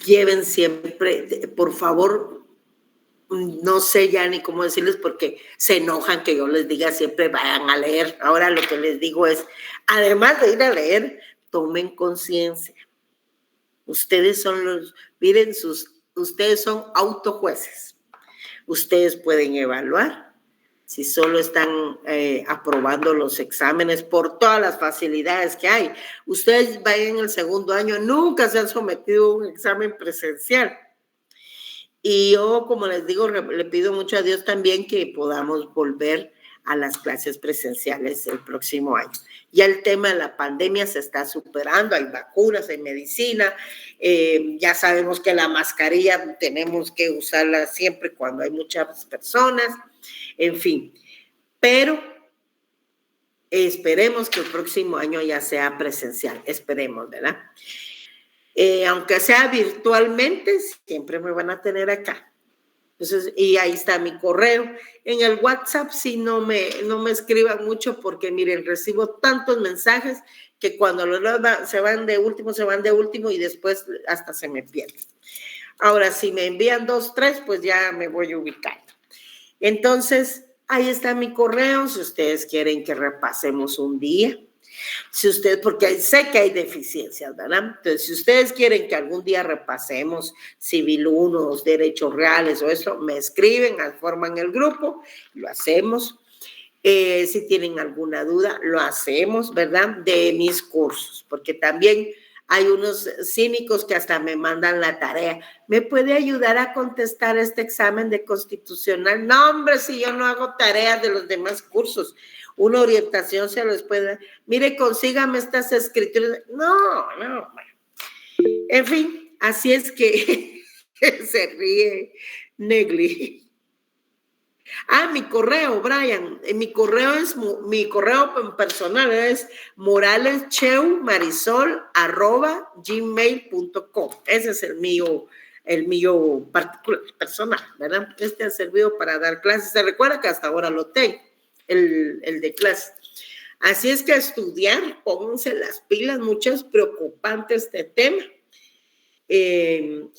[SPEAKER 1] Lleven siempre, por favor, no sé ya ni cómo decirles porque se enojan que yo les diga siempre vayan a leer. Ahora lo que les digo es, además de ir a leer, tomen conciencia. Ustedes son ustedes son autojueces. Ustedes pueden evaluar si solo están aprobando los exámenes por todas las facilidades que hay. Ustedes vayan en el segundo año, nunca se han sometido a un examen presencial. Y yo, como les digo, le pido mucho a Dios también que podamos volver a las clases presenciales el próximo año. Ya el tema de la pandemia se está superando, hay vacunas, hay medicina, ya sabemos que la mascarilla tenemos que usarla siempre cuando hay muchas personas, en fin, pero esperemos que el próximo año ya sea presencial, esperemos, ¿verdad? Aunque sea virtualmente, siempre me van a tener acá. Entonces, y ahí está mi correo. En el WhatsApp sí no me escriban mucho porque, miren, recibo tantos mensajes que cuando se van de último y después hasta se me pierden. Ahora, si me envían 2, 3, pues ya me voy ubicando. Entonces, ahí está mi correo, si ustedes quieren que repasemos un día. Si ustedes, porque sé que hay deficiencias, ¿verdad? Entonces, si ustedes quieren que algún día repasemos Civil 1, derechos reales o eso, me escriben, forman el grupo, lo hacemos. Si tienen alguna duda, lo hacemos, ¿verdad? De mis cursos, porque también hay unos cínicos que hasta me mandan la tarea. ¿Me puede ayudar a contestar este examen de constitucional? No, hombre, si yo no hago tareas de los demás cursos. Una orientación se los puede dar. Mire, consígame estas escrituras. No. En fin, así es que se ríe Negli. Mi correo, Brian. Mi correo personal es moralescheumarisol@gmail.com. Ese es el mío particular, personal, ¿verdad? Este ha servido para dar clases. Se recuerda que hasta ahora lo tengo. El de clase. Así es que a estudiar, pónganse las pilas, muchas preocupantes este tema.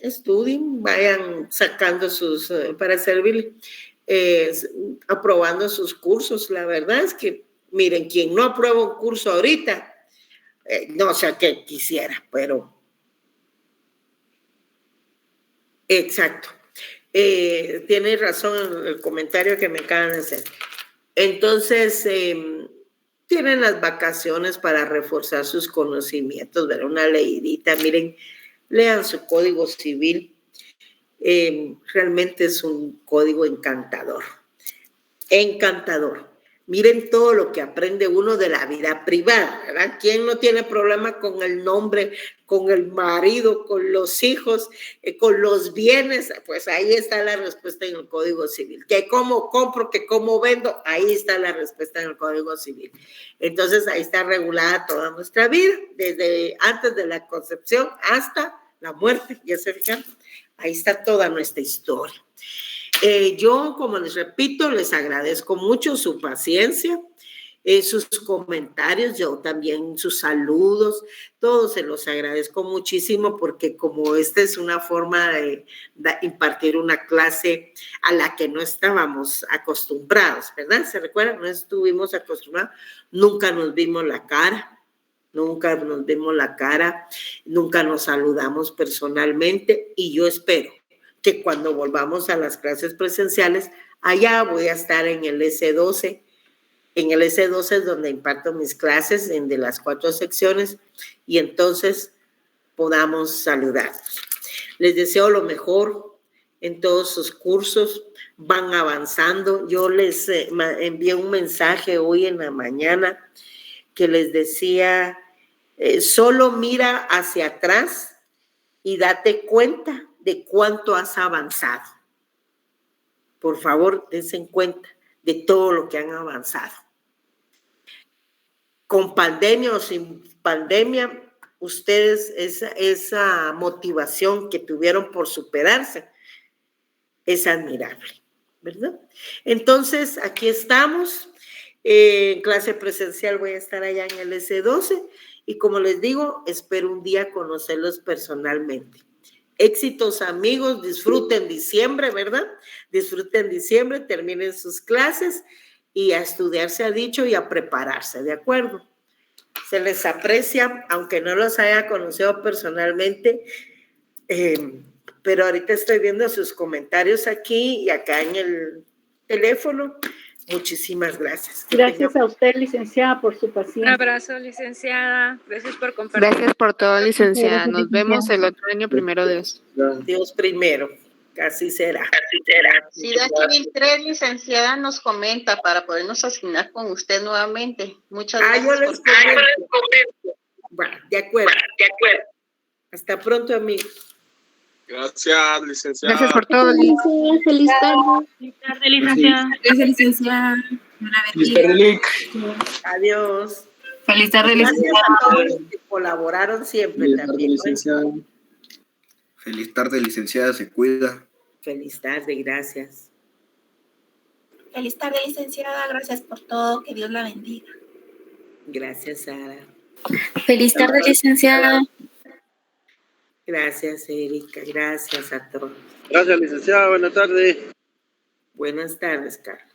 [SPEAKER 1] Estudien, vayan sacando para servir, aprobando sus cursos. La verdad es que, miren, quien no aprueba un curso ahorita, no sé qué quisiera, pero exacto. Tiene razón el comentario que me acaban de hacer. Entonces, tienen las vacaciones para reforzar sus conocimientos, ver una leidita, miren, lean su código civil. Realmente es un código encantador. Encantador. Miren todo lo que aprende uno de la vida privada, ¿verdad? ¿Quién no tiene problema con el nombre, con el marido, con los hijos, con los bienes? Pues ahí está la respuesta en el Código Civil. Que cómo compro, que cómo vendo, ahí está la respuesta en el Código Civil. Entonces ahí está regulada toda nuestra vida, desde antes de la concepción hasta la muerte, ya se fijan, ahí está toda nuestra historia. Yo, como les repito, les agradezco mucho su paciencia, sus comentarios, yo también sus saludos, todos se los agradezco muchísimo porque como esta es una forma de impartir una clase a la que no estábamos acostumbrados, ¿verdad? ¿Se recuerdan? No estuvimos acostumbrados, nunca nos vimos la cara. Nunca nos vimos la cara, nunca nos saludamos personalmente y yo espero que cuando volvamos a las clases presenciales, allá voy a estar en el S12. En el S12 es donde imparto mis clases de las 4 secciones y entonces podamos saludarnos. Les deseo lo mejor en todos sus cursos, van avanzando. Yo les envié un mensaje hoy en la mañana que les decía, solo mira hacia atrás y date cuenta de cuánto has avanzado. Por favor, dense cuenta de todo lo que han avanzado. Con pandemia o sin pandemia, ustedes esa motivación que tuvieron por superarse es admirable, ¿verdad? Entonces, aquí estamos. En clase presencial voy a estar allá en el S12 y como les digo, espero un día conocerlos personalmente. Éxitos, amigos, disfruten diciembre, ¿verdad? Disfruten diciembre, terminen sus clases y a estudiar se ha dicho y a prepararse, ¿de acuerdo? Se les aprecia, aunque no los haya conocido personalmente, pero ahorita estoy viendo sus comentarios aquí y acá en el teléfono. Muchísimas gracias.
[SPEAKER 6] Gracias a usted, licenciada, por su
[SPEAKER 8] Un
[SPEAKER 6] paciencia.
[SPEAKER 8] abrazo, licenciada. Gracias por compartir.
[SPEAKER 7] Gracias por todo, licenciada. Nos vemos el otro año, primero Dios.
[SPEAKER 1] Dios primero. Así será.
[SPEAKER 9] Si da 2003, licenciada, nos comenta para podernos asignar con usted nuevamente. Muchas gracias.
[SPEAKER 1] Yo les comento. Bueno, de acuerdo. Hasta pronto, amigos.
[SPEAKER 2] Gracias, licenciada.
[SPEAKER 7] Gracias por todo, licenciada.
[SPEAKER 3] Feliz tarde.
[SPEAKER 8] Feliz tarde, licenciada.
[SPEAKER 5] Gracias, licenciada.
[SPEAKER 2] Feliz tarde, Lic.
[SPEAKER 1] Adiós.
[SPEAKER 5] Feliz tarde,
[SPEAKER 1] Gracias
[SPEAKER 5] licenciada.
[SPEAKER 1] a todos los que colaboraron siempre también. ¿No?
[SPEAKER 10] Feliz tarde, licenciada, se cuida.
[SPEAKER 1] Feliz tarde, gracias.
[SPEAKER 11] Feliz tarde, licenciada. Gracias por todo. Que Dios la bendiga.
[SPEAKER 1] Gracias, Sara.
[SPEAKER 11] Feliz tarde, licenciada.
[SPEAKER 1] Gracias, Erika. Gracias a todos.
[SPEAKER 2] Gracias, licenciada. Buenas tardes.
[SPEAKER 1] Buenas tardes, Carlos.